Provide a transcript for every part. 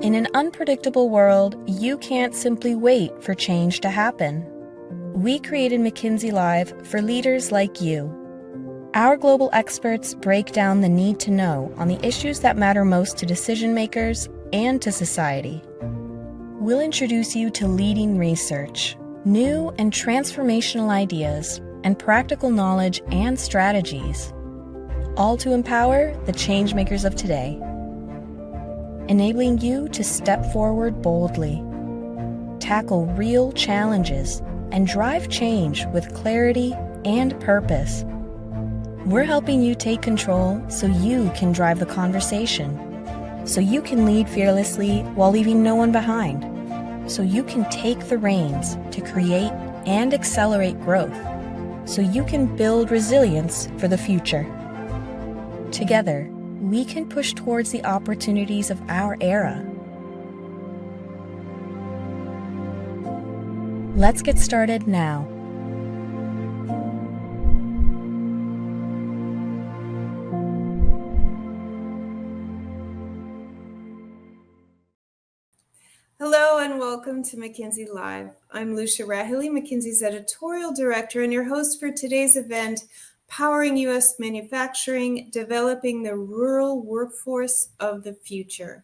In an unpredictable world, you can't simply wait for change to happen. We created McKinsey Live for leaders like you. Our global experts break down the need to know on the issues that matter most to decision makers and to society. We'll introduce you to leading research, new and transformational ideas, and practical knowledge and strategies, all to empower the changemakers of today, enabling you to step forward boldly, tackle real challenges, and drive change with clarity and purpose. We're helping you take control so you can drive the conversation, so you can lead fearlessly while leaving no one behind, so you can take the reins to create and accelerate growth, so you can build resilience for the future. Together, we can push towards the opportunities of our era. Let's get started now. Hello and welcome to McKinsey Live. I'm Lucia Rahili, McKinsey's editorial director and your host for today's event, Powering U.S. Manufacturing, Developing the Rural Workforce of the Future.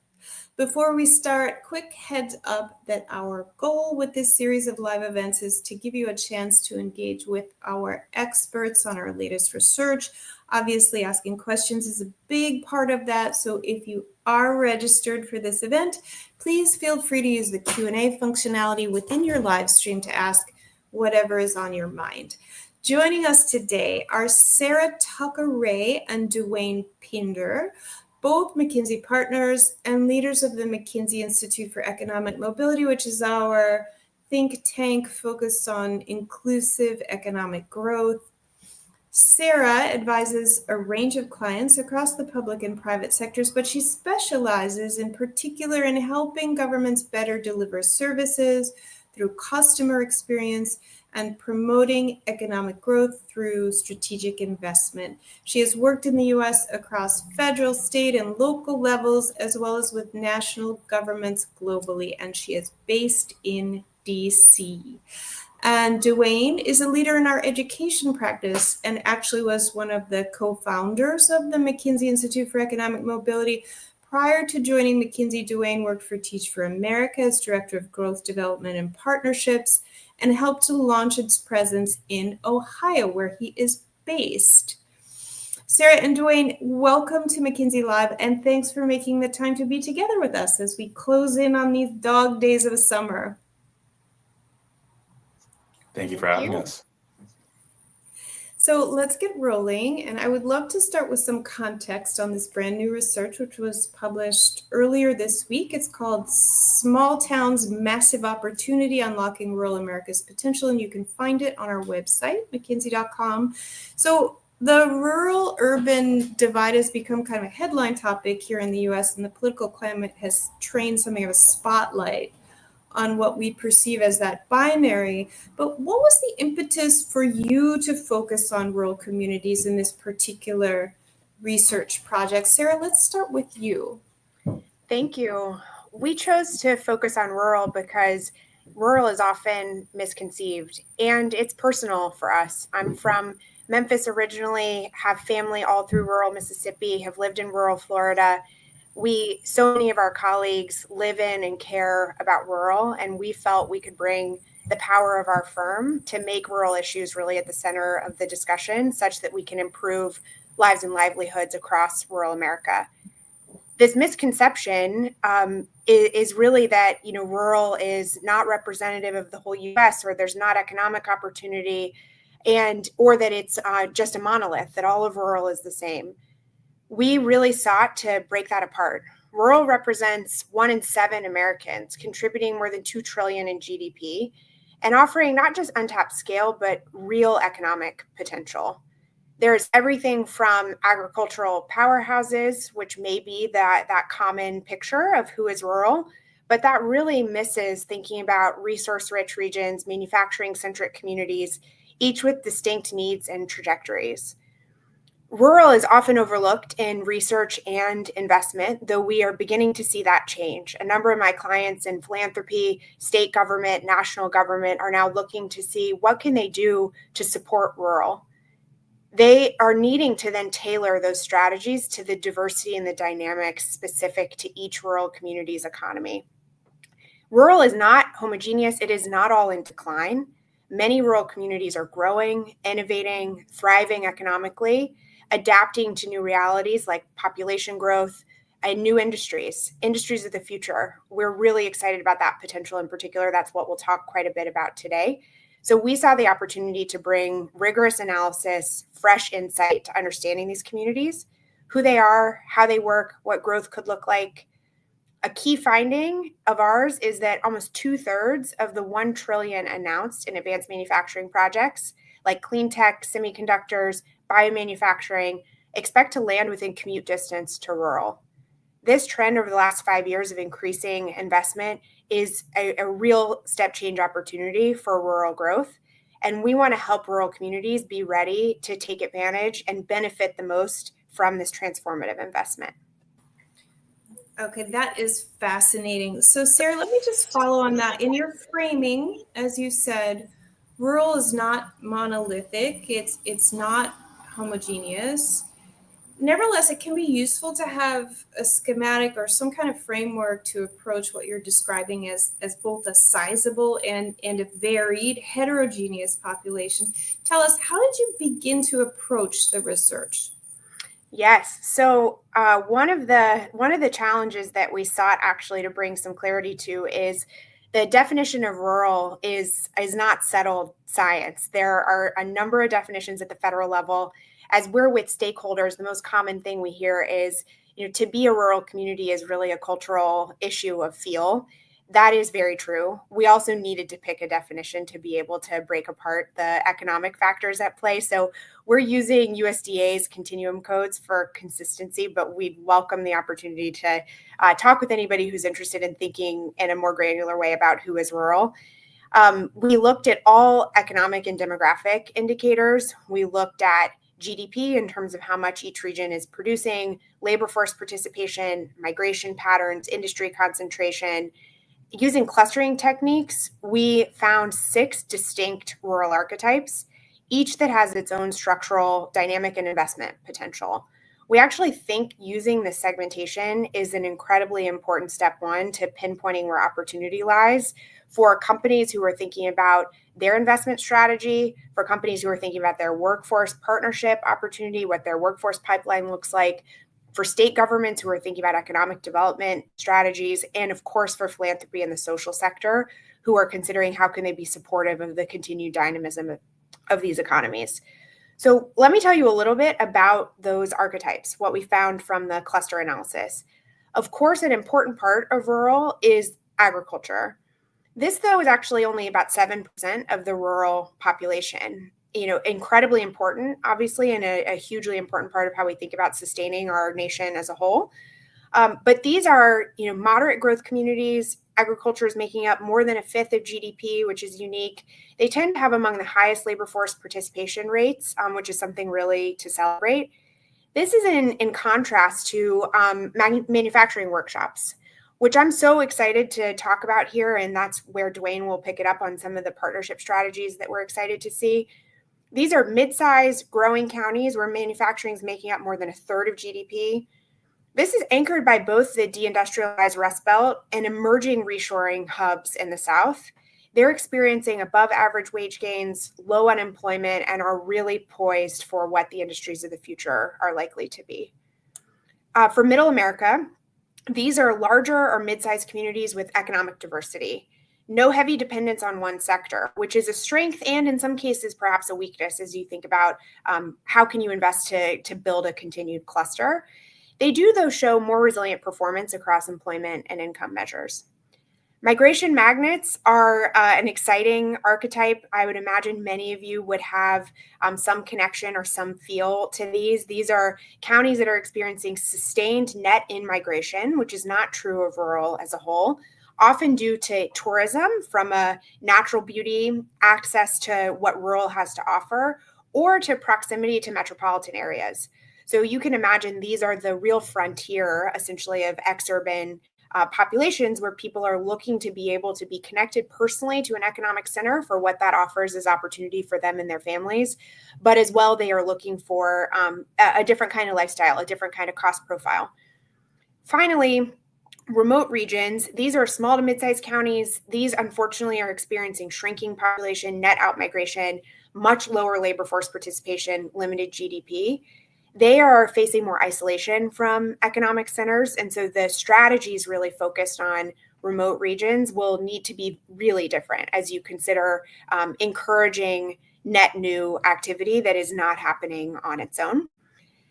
Before we start, quick heads up that our goal with this series of live events is to give you a chance to engage with our experts on our latest research. Obviously, asking questions is a big part of that, so if you are registered for this event, please feel free to use the Q&A functionality within your live stream to ask whatever is on your mind. Joining us today are Sarah Tucker-Ray and Duane Pinder, both McKinsey partners and leaders of the McKinsey Institute for Economic Mobility, which is our think tank focused on inclusive economic growth. Sarah advises a range of clients across the public and private sectors, but she specializes in particular in helping governments better deliver services through customer experience and promoting economic growth through strategic investment. She has worked in the U.S. across federal, state, and local levels, as well as with national governments globally, and she is based in D.C. And Duane is a leader in our education practice and actually was one of the co-founders of the McKinsey Institute for Economic Mobility. Prior to joining McKinsey, Duane worked for Teach for America as Director of Growth, Development, and Partnerships and helped to launch its presence in Ohio, where he is based. Sarah and Duane, welcome to McKinsey Live, and thanks for making the time to be together with us as we close in on these dog days of summer. Thank you for having us. So let's get rolling, and I would love to start with some context on this brand new research, which was published earlier this week. It's called Small Towns Massive Opportunity, Unlocking Rural America's Potential, and you can find it on our website, mckinsey.com. So the rural-urban divide has become kind of a headline topic here in the U.S., and the political climate has trained something of a spotlight on what we perceive as that binary. But what was the impetus for you to focus on rural communities in this particular research project? Sarah, let's start with you. Thank you. We chose to focus on rural because rural is often misconceived, and it's personal for us. I'm from Memphis originally, have family all through rural Mississippi, have lived in rural Florida. So many of our colleagues live in and care about rural, and we felt we could bring the power of our firm to make rural issues really at the center of the discussion, such that we can improve lives and livelihoods across rural America. This misconception is really that, rural is not representative of the whole U.S., or there's not economic opportunity, or that it's just a monolith, that all of rural is the same. We really sought to break that apart. Rural represents 1 in 7 Americans, contributing more than $2 trillion in GDP, and offering not just untapped scale, but real economic potential. There's everything from agricultural powerhouses, which may be that common picture of who is rural, but that really misses thinking about resource-rich regions, manufacturing-centric communities, each with distinct needs and trajectories. Rural is often overlooked in research and investment, though we are beginning to see that change. A number of my clients in philanthropy, state government, national government are now looking to see what can they do to support rural. They are needing to then tailor those strategies to the diversity and the dynamics specific to each rural community's economy. Rural is not homogeneous. It is not all in decline. Many rural communities are growing, innovating, thriving economically, adapting to new realities like population growth and new industries of the future. We're really excited about that potential in particular. That's what we'll talk quite a bit about today. So we saw the opportunity to bring rigorous analysis, fresh insight to understanding these communities, who they are, how they work, what growth could look like. A key finding of ours is that almost 2/3 of the 1 trillion announced in advanced manufacturing projects like clean tech, semiconductors, biomanufacturing expect to land within commute distance to rural. This trend over the last 5 years of increasing investment is a real step change opportunity for rural growth. And we want to help rural communities be ready to take advantage and benefit the most from this transformative investment. Okay, that is fascinating. So, Sarah, let me just follow on that. In your framing, as you said, rural is not monolithic. It's not homogeneous. Nevertheless, it can be useful to have a schematic or some kind of framework to approach what you're describing as both a sizable and a varied heterogeneous population. Tell us, how did you begin to approach the research? Yes. So one of the challenges that we sought actually to bring some clarity to is the definition of rural is not settled science. There are a number of definitions at the federal level. As we're with stakeholders, the most common thing we hear is, to be a rural community is really a cultural issue of feel. That is very true. We also needed to pick a definition to be able to break apart the economic factors at play. So we're using USDA's continuum codes for consistency, but we'd welcome the opportunity to talk with anybody who's interested in thinking in a more granular way about who is rural. We looked at all economic and demographic indicators. We looked at GDP in terms of how much each region is producing, labor force participation, migration patterns, industry concentration. Using clustering techniques, we found 6 distinct rural archetypes, each that has its own structural, dynamic, and investment potential. We actually think using this segmentation is an incredibly important step one to pinpointing where opportunity lies for companies who are thinking about their investment strategy, for companies who are thinking about their workforce partnership opportunity, what their workforce pipeline looks like, for state governments who are thinking about economic development strategies, and of course for philanthropy and the social sector who are considering how can they be supportive of the continued dynamism of these economies. So let me tell you a little bit about those archetypes, what we found from the cluster analysis. Of course, an important part of rural is agriculture. This, though, is actually only about 7% of the rural population. Incredibly important, obviously, and a hugely important part of how we think about sustaining our nation as a whole. But these are, moderate growth communities. Agriculture is making up more than 1/5 of GDP, which is unique. They tend to have among the highest labor force participation rates, which is something really to celebrate. This is in contrast to manufacturing workshops, which I'm so excited to talk about here. And that's where Dwayne will pick it up on some of the partnership strategies that we're excited to see. These are mid-sized growing counties where manufacturing is making up more than 1/3 of GDP. This is anchored by both the deindustrialized Rust Belt and emerging reshoring hubs in the South. They're experiencing above average wage gains, low unemployment, and are really poised for what the industries of the future are likely to be. For Middle America, these are larger or mid-sized communities with economic diversity. No heavy dependence on one sector, which is a strength and in some cases perhaps a weakness as you think about how can you invest to build a continued cluster. They do, though, show more resilient performance across employment and income measures. Migration magnets are an exciting archetype. I would imagine many of you would have some connection or some feel to these. These are counties that are experiencing sustained net in-migration, which is not true of rural as a whole, often due to tourism from a natural beauty, access to what rural has to offer, or to proximity to metropolitan areas. So you can imagine these are the real frontier, essentially, of exurban populations where people are looking to be able to be connected personally to an economic center for what that offers as opportunity for them and their families. But as well, they are looking for a different kind of lifestyle, a different kind of cost profile. Finally, remote regions, these are small to mid-sized counties. These unfortunately are experiencing shrinking population, net outmigration, much lower labor force participation, limited GDP. They are facing more isolation from economic centers. And so the strategies really focused on remote regions will need to be really different as you consider encouraging net new activity that is not happening on its own.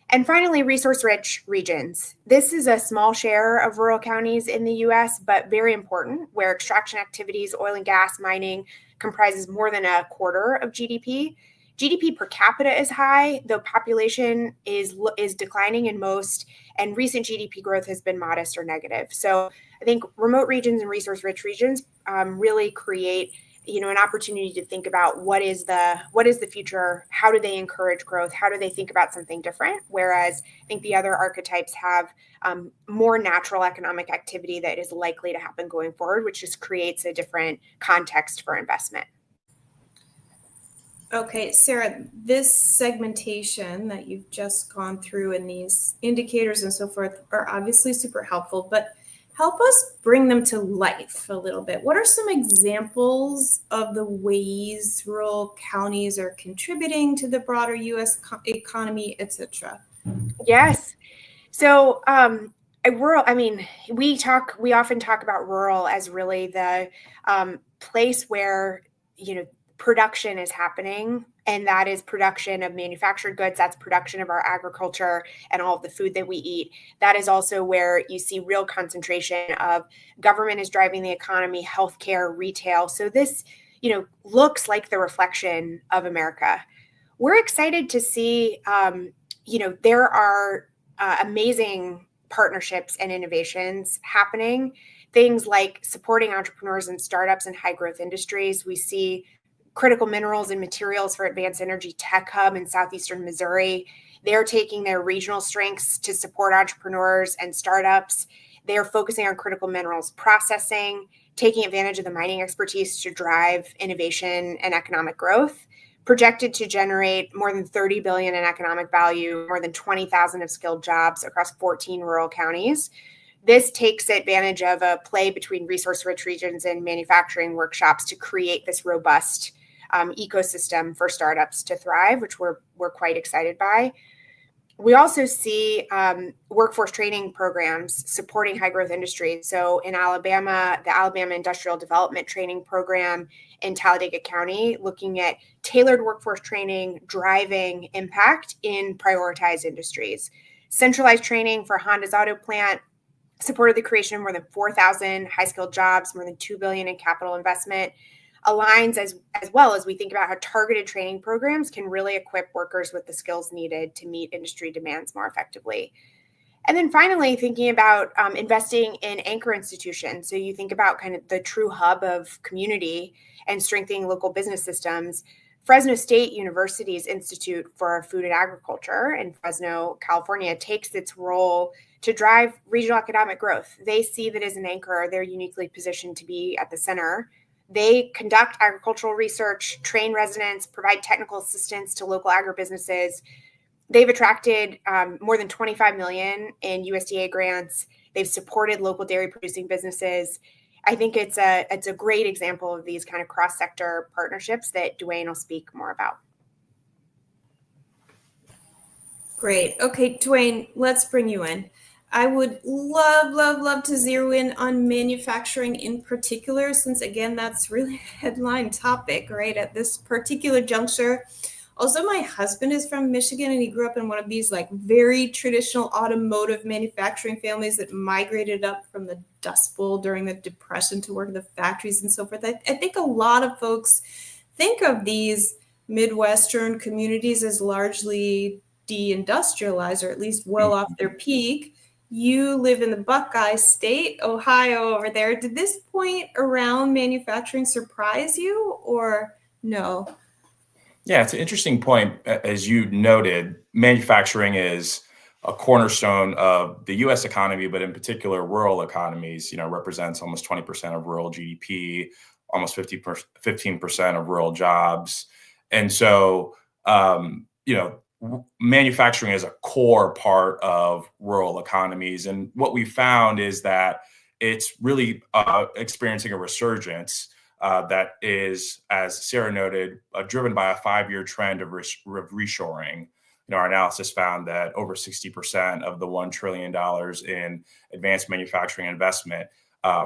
And finally, resource-rich regions. This is a small share of rural counties in the U.S., but very important, where extraction activities, oil and gas, mining comprises more than a quarter of GDP. GDP per capita is high, though population is declining in most, and recent GDP growth has been modest or negative. So I think remote regions and resource-rich regions really create an opportunity to think about what is the future, how do they encourage growth, how do they think about something different, whereas I think the other archetypes have more natural economic activity that is likely to happen going forward, which just creates a different context for investment. Okay, Sarah, this segmentation that you've just gone through and these indicators and so forth are obviously super helpful, but help us bring them to life a little bit. What are some examples of the ways rural counties are contributing to the broader U.S. economy, et cetera? Yes. So we often talk about rural as really the place where, production is happening, and that is production of manufactured goods. That's production of our agriculture and all of the food that we eat. That is also where you see real concentration of government is driving the economy, healthcare, retail. So this, looks like the reflection of America. We're excited to see, there are amazing partnerships and innovations happening. Things like supporting entrepreneurs and startups in high growth industries. We see Critical Minerals and Materials for Advanced Energy Tech Hub in southeastern Missouri. They're taking their regional strengths to support entrepreneurs and startups. They're focusing on critical minerals processing, taking advantage of the mining expertise to drive innovation and economic growth. Projected to generate more than $30 billion in economic value, more than 20,000 of skilled jobs across 14 rural counties. This takes advantage of a play between resource-rich regions and manufacturing workshops to create this robust ecosystem for startups to thrive, which we're quite excited by. We also see workforce training programs supporting high growth industries. So in Alabama, the Alabama Industrial Development Training Program in Talladega County, looking at tailored workforce training, driving impact in prioritized industries. Centralized training for Honda's auto plant supported the creation of more than 4,000 high-skilled jobs, more than $2 billion in capital investment. Aligns as well as we think about how targeted training programs can really equip workers with the skills needed to meet industry demands more effectively. And then finally, thinking about investing in anchor institutions. So you think about kind of the true hub of community and strengthening local business systems. Fresno State University's Institute for Food and Agriculture in Fresno, California, takes its role to drive regional economic growth. They see that as an anchor, they're uniquely positioned to be at the center. They conduct agricultural research, train residents, provide technical assistance to local agribusinesses. They've attracted more than $25 million in USDA grants. They've supported local dairy producing businesses. I think it's a great example of these kind of cross-sector partnerships that Duane will speak more about. Great. Okay, Duane, let's bring you in. I would love to zero in on manufacturing in particular, since again, that's really a headline topic, right, at this particular juncture. Also, my husband is from Michigan, and he grew up in one of these like very traditional automotive manufacturing families that migrated up from the Dust Bowl during the Depression to work in the factories and so forth. I think a lot of folks think of these Midwestern communities as largely deindustrialized, or at least well off their peak. You live in the Buckeye State, Ohio over there. Did this point around manufacturing surprise you or no? Yeah, it's an interesting point. As you noted, manufacturing is a cornerstone of the U.S. economy, but in particular, rural economies. Represents almost 20% of rural GDP, almost 15% of rural jobs, and so manufacturing is a core part of rural economies. And what we found is that it's really experiencing a resurgence that is, as Sarah noted, driven by a 5-year trend of reshoring. Our analysis found that over 60% of the $1 trillion in advanced manufacturing investment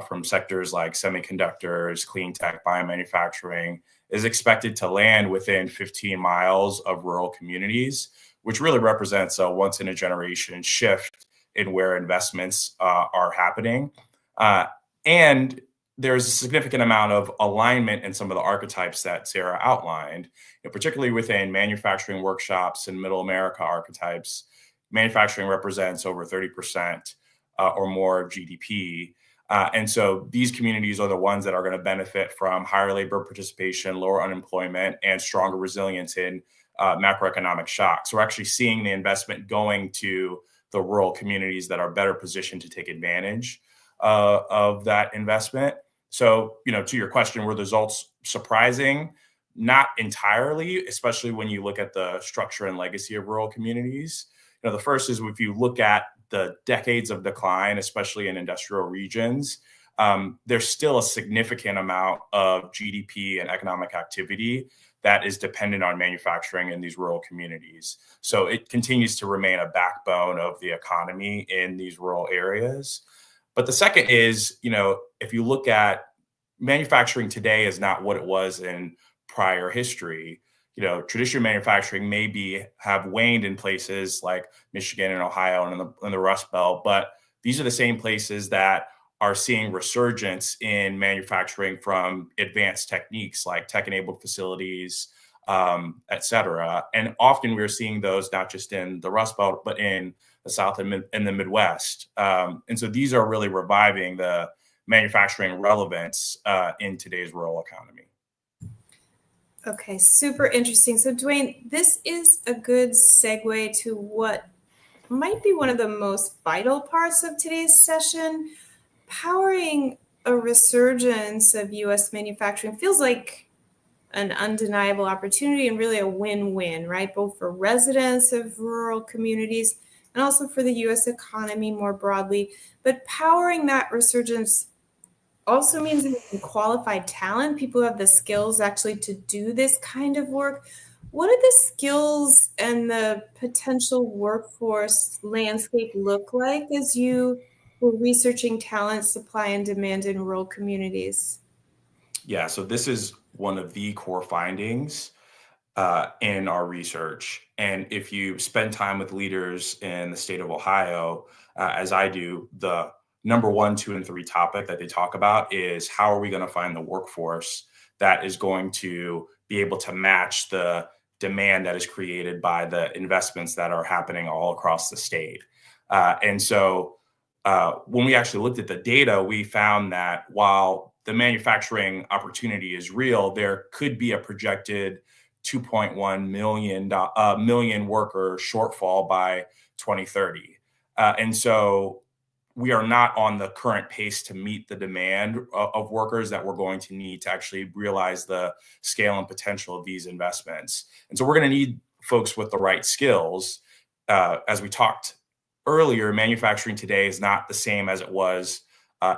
from sectors like semiconductors, clean tech, biomanufacturing is expected to land within 15 miles of rural communities, which really represents a once in a generation shift in where investments are happening. And there's a significant amount of alignment in some of the archetypes that Sarah outlined, particularly within manufacturing workshops and middle America archetypes. Manufacturing represents over 30% or more of GDP. And so these communities are the ones that are going to benefit from higher labor participation, lower unemployment, and stronger resilience in macroeconomic shocks. So we're actually seeing the investment going to the rural communities that are better positioned to take advantage of that investment. So, to your question, were the results surprising? Not entirely, especially when you look at the structure and legacy of rural communities. The first is if you look at the decades of decline, especially in industrial regions, there's still a significant amount of GDP and economic activity that is dependent on manufacturing in these rural communities. So it continues to remain a backbone of the economy in these rural areas. But the second is, if you look at manufacturing today is not what it was in prior history. Traditional manufacturing have waned in places like Michigan and Ohio and in the Rust Belt, but these are the same places that are seeing resurgence in manufacturing from advanced techniques like tech-enabled facilities, et cetera. And often we're seeing those not just in the Rust Belt, but in the South and the Midwest. And so these are really reviving the manufacturing relevance in today's rural economy. Okay, super interesting. So Dwayne, this is a good segue to what might be one of the most vital parts of today's session. Powering a resurgence of U.S. manufacturing feels like an undeniable opportunity and really a win-win, right? Both for residents of rural communities and also for the U.S. economy more broadly. But powering that resurgence also means qualified talent, people who have the skills actually to do this kind of work. What do the skills and the potential workforce landscape look like as you were researching talent, supply, and demand in rural communities? Yeah, so this is one of the core findings in our research. And if you spend time with leaders in the state of Ohio, as I do, the number 1, 2, and 3 topic that they talk about is how are we going to find the workforce that is going to be able to match the demand that is created by the investments that are happening all across the state. And so when we actually looked at the data, we found that while the manufacturing opportunity is real, there could be a projected 2.1 million worker shortfall by 2030. And so we are not on the current pace to meet the demand of workers that we're going to need to actually realize the scale and potential of these investments. And so we're going to need folks with the right skills. As we talked earlier, manufacturing today is not the same as it was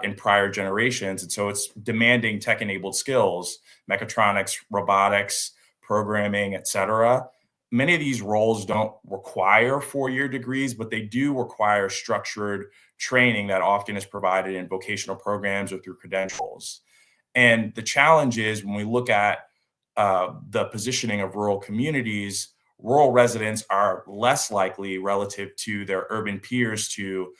in prior generations. And so it's demanding tech-enabled skills, mechatronics, robotics, programming, et cetera. Many of these roles don't require 4-year degrees, but they do require structured training that often is provided in vocational programs or through credentials. And the challenge is when we look at the positioning of rural communities, rural residents are less likely relative to their urban peers to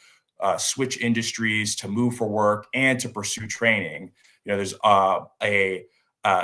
switch industries, to move for work, and to pursue training. There's a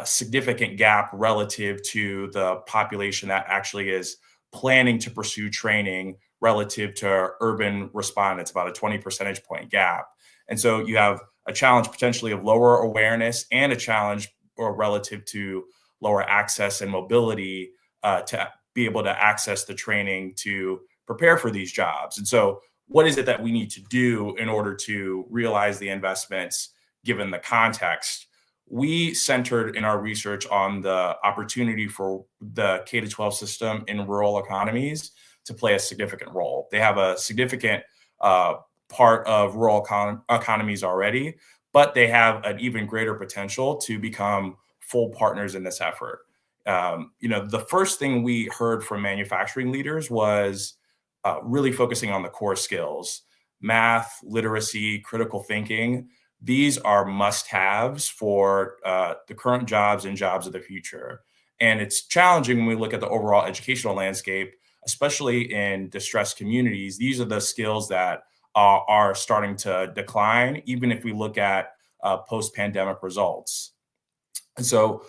significant gap relative to the population that actually is planning to pursue training relative to urban respondents, about a 20 percentage point gap. And so you have a challenge potentially of lower awareness and a challenge relative to lower access and mobility to be able to access the training to prepare for these jobs. And so what is it that we need to do in order to realize the investments given the context? We centered in our research on the opportunity for the K-12 system in rural economies to play a significant role. They have a significant part of rural economies already, but they have an even greater potential to become full partners in this effort. The first thing we heard from manufacturing leaders was really focusing on the core skills: math, literacy, critical thinking. These are must-haves for the current jobs and jobs of the future. And it's challenging when we look at the overall educational landscape, especially in distressed communities. These are the skills that are starting to decline, even if we look at post-pandemic results. And so,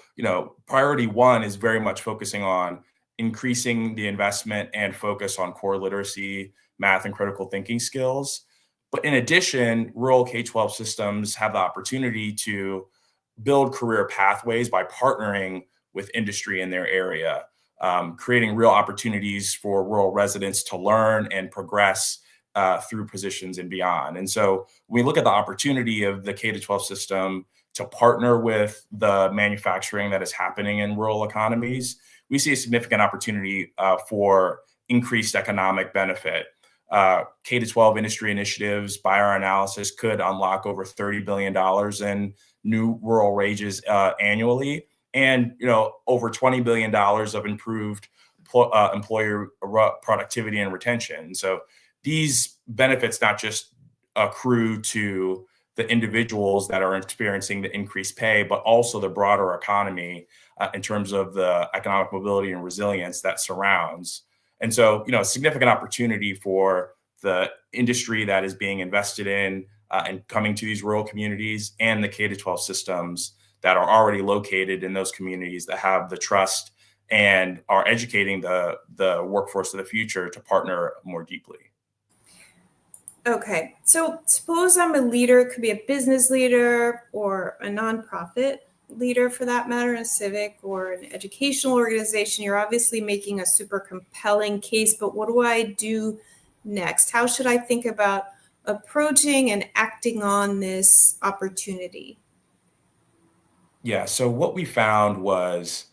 priority one is very much focusing on increasing the investment and focus on core literacy, math, and critical thinking skills. But in addition, rural K-12 systems have the opportunity to build career pathways by partnering with industry in their area, creating real opportunities for rural residents to learn and progress through positions and beyond. And so when we look at the opportunity of the K-12 system to partner with the manufacturing that is happening in rural economies, we see a significant opportunity for increased economic benefit. K-12 industry initiatives, by our analysis, could unlock over $30 billion in new rural wages annually, and over $20 billion of improved employer productivity and retention. So these benefits not just accrue to the individuals that are experiencing the increased pay, but also the broader economy in terms of the economic mobility and resilience that surrounds. And so, a significant opportunity for the industry that is being invested in and coming to these rural communities, and the K-12 systems that are already located in those communities that have the trust and are educating the workforce of the future to partner more deeply. Okay, so suppose I'm a leader, it could be a business leader or a nonprofit leader for that matter, a civic or an educational organization. You're obviously making a super compelling case, but what do I do next? How should I think about approaching and acting on this opportunity? Yeah, so what we found was,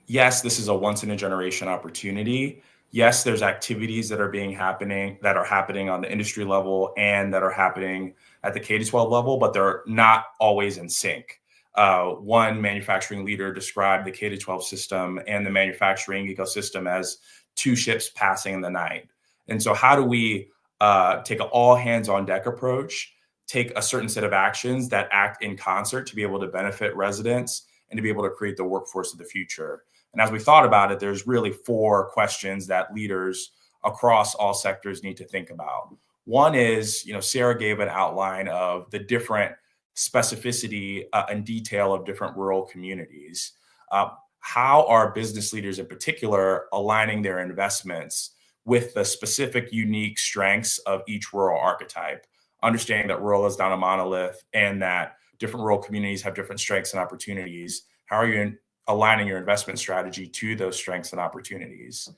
yes, this is a once in a generation opportunity. Yes, there's activities that are happening on the industry level and that are happening at the K-12 level, but they're not always in sync. One manufacturing leader described the K-12 system and the manufacturing ecosystem as two ships passing in the night. And so how do we take an all hands on deck approach, take a certain set of actions that act in concert to be able to benefit residents and to be able to create the workforce of the future? And as we thought about it, there's really 4 questions that leaders across all sectors need to think about. One is, Sarah gave an outline of the different specificity and detail of different rural communities. How are business leaders in particular aligning their investments with the specific unique strengths of each rural archetype, understanding that rural is not a monolith and that different rural communities have different strengths and opportunities? How are you aligning your investment strategy to those strengths and opportunities?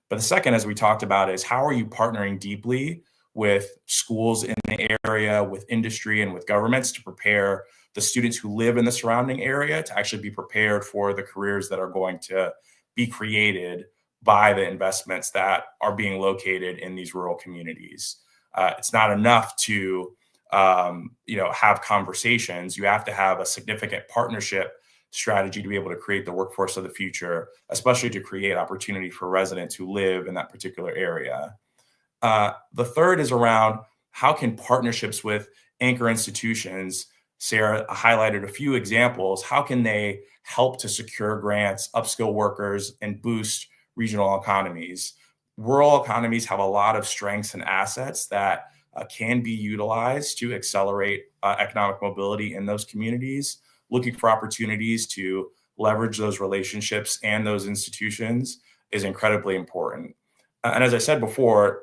But the second, as we talked about, is how are you partnering deeply with schools in the area, with industry, and with governments to prepare the students who live in the surrounding area to actually be prepared for the careers that are going to be created by the investments that are being located in these rural communities. It's not enough to have conversations. You have to have a significant partnership strategy to be able to create the workforce of the future, especially to create opportunity for residents who live in that particular area. The third is around how can partnerships with anchor institutions, Sarah highlighted a few examples, how can they help to secure grants, upskill workers, and boost regional economies? Rural economies have a lot of strengths and assets that can be utilized to accelerate economic mobility in those communities. Looking for opportunities to leverage those relationships and those institutions is incredibly important. And as I said before,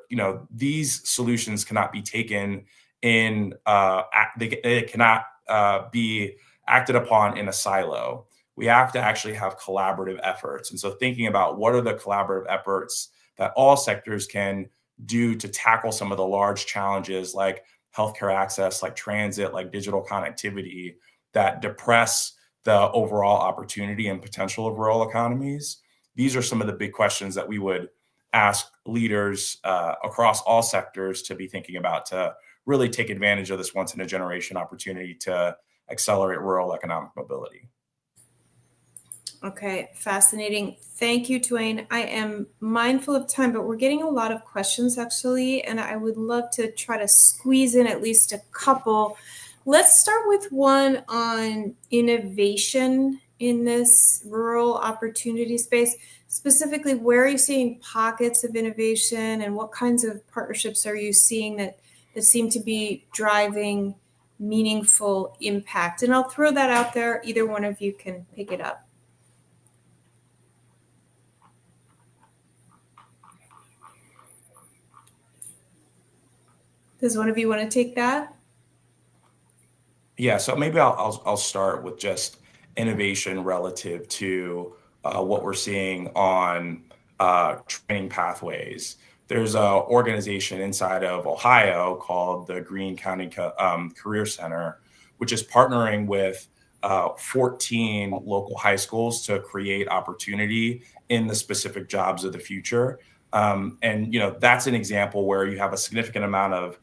these solutions cannot be taken they cannot be acted upon in a silo. we have to actually have collaborative efforts. And so thinking about what are the collaborative efforts that all sectors can do to tackle some of the large challenges like healthcare access, like transit, like digital connectivity that depress the overall opportunity and potential of rural economies. These are some of the big questions that we would ask leaders across all sectors to be thinking about to really take advantage of this once in a generation opportunity to accelerate rural economic mobility. Okay, fascinating. Thank you, Dwayne. I am mindful of time, but we're getting a lot of questions actually, and I would love to try to squeeze in at least a couple. Let's start with one on innovation in this rural opportunity space. Specifically, where are you seeing pockets of innovation, and what kinds of partnerships are you seeing that seem to be driving meaningful impact? And I'll throw that out there. Either one of you can pick it up. Does one of you want to take that? Yeah, so maybe I'll start with just innovation relative to what we're seeing on training pathways. There's an organization inside of Ohio called the Greene County Career Center, which is partnering with 14 local high schools to create opportunity in the specific jobs of the future. And that's an example where you have a significant amount of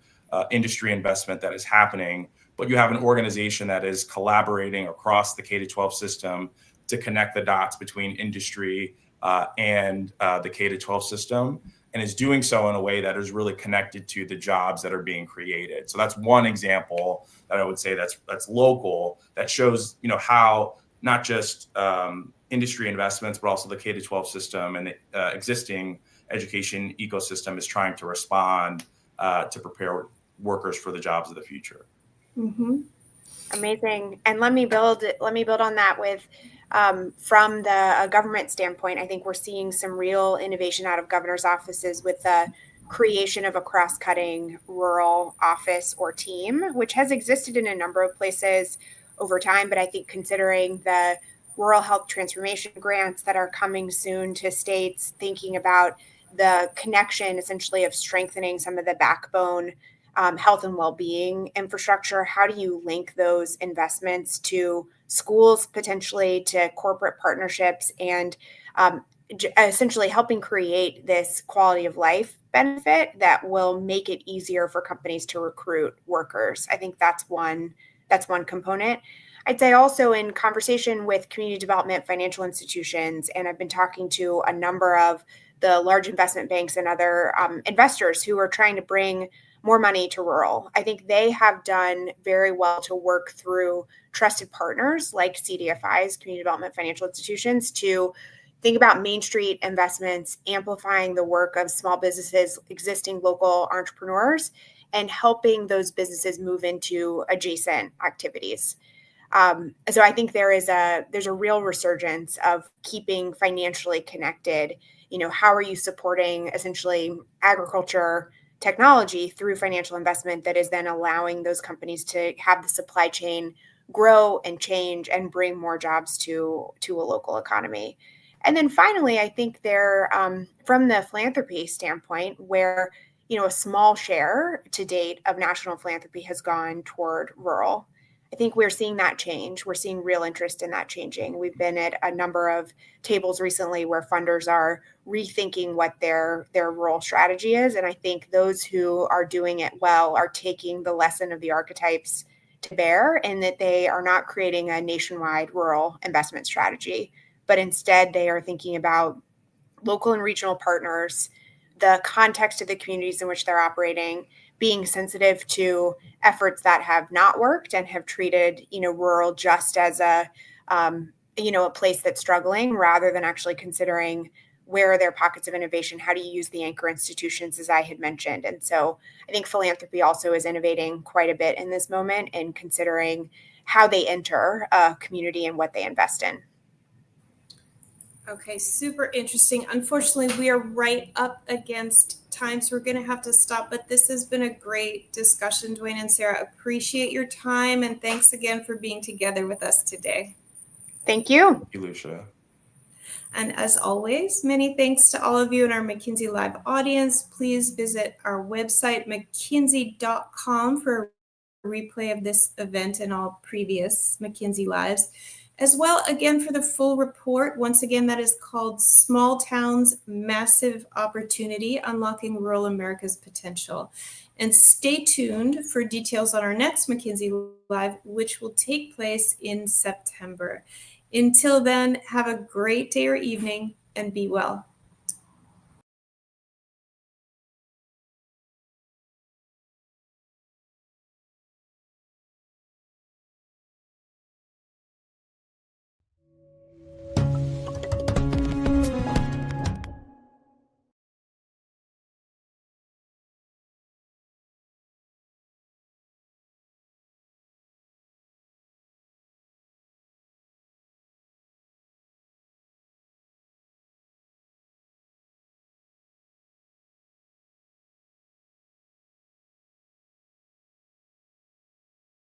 industry investment that is happening, but you have an organization that is collaborating across the K-12 system to connect the dots between industry and the K-12 system, and is doing so in a way that is really connected to the jobs that are being created. So that's one example that I would say that's local, that shows how not just industry investments, but also the K-12 system and the existing education ecosystem is trying to respond to prepare workers for the jobs of the future. Mm-hmm. Amazing. And let me build on that with from the government standpoint. I think we're seeing some real innovation out of governor's offices with the creation of a cross-cutting rural office or team, which has existed in a number of places over time. But I think considering the rural health transformation grants that are coming soon to states, thinking about the connection essentially of strengthening some of the backbone health and well-being infrastructure. How do you link those investments to schools, potentially to corporate partnerships, and essentially helping create this quality of life benefit that will make it easier for companies to recruit workers? I think that's one component. I'd say also in conversation with community development financial institutions, and I've been talking to a number of the large investment banks and other investors who are trying to bring more money to rural. I think they have done very well to work through trusted partners like CDFIs, community development financial institutions, to think about Main Street investments, amplifying the work of small businesses, existing local entrepreneurs, and helping those businesses move into adjacent activities. So I think there's a real resurgence of keeping financially connected. How are you supporting essentially agriculture technology through financial investment that is then allowing those companies to have the supply chain grow and change and bring more jobs to a local economy? And then finally, I think there, from the philanthropy standpoint, where a small share to date of national philanthropy has gone toward rural, I think we're seeing that change. We're seeing real interest in that changing. We've been at a number of tables recently where funders are rethinking what their rural strategy is. And I think those who are doing it well are taking the lesson of the archetypes to bear, and that they are not creating a nationwide rural investment strategy, but instead they are thinking about local and regional partners, the context of the communities in which they're operating, being sensitive to efforts that have not worked and have treated, rural just as a place that's struggling, rather than actually considering where are their pockets of innovation? How do you use the anchor institutions, as I had mentioned? And so I think philanthropy also is innovating quite a bit in this moment and considering how they enter a community and what they invest in. Okay, super interesting. Unfortunately, we are right up against time, so we're going to have to stop. But this has been a great discussion, Dwayne and Sarah. Appreciate your time, and thanks again for being together with us today. Thank you. Thank you, Lucia. And as always, many thanks to all of you in our McKinsey Live audience. Please visit our website, mckinsey.com, for a replay of this event and all previous McKinsey Lives. As well, again, for the full report, once again, that is called Small Towns, Massive Opportunity, Unlocking Rural America's Potential. And stay tuned for details on our next McKinsey Live, which will take place in September. Until then, have a great day or evening and be well.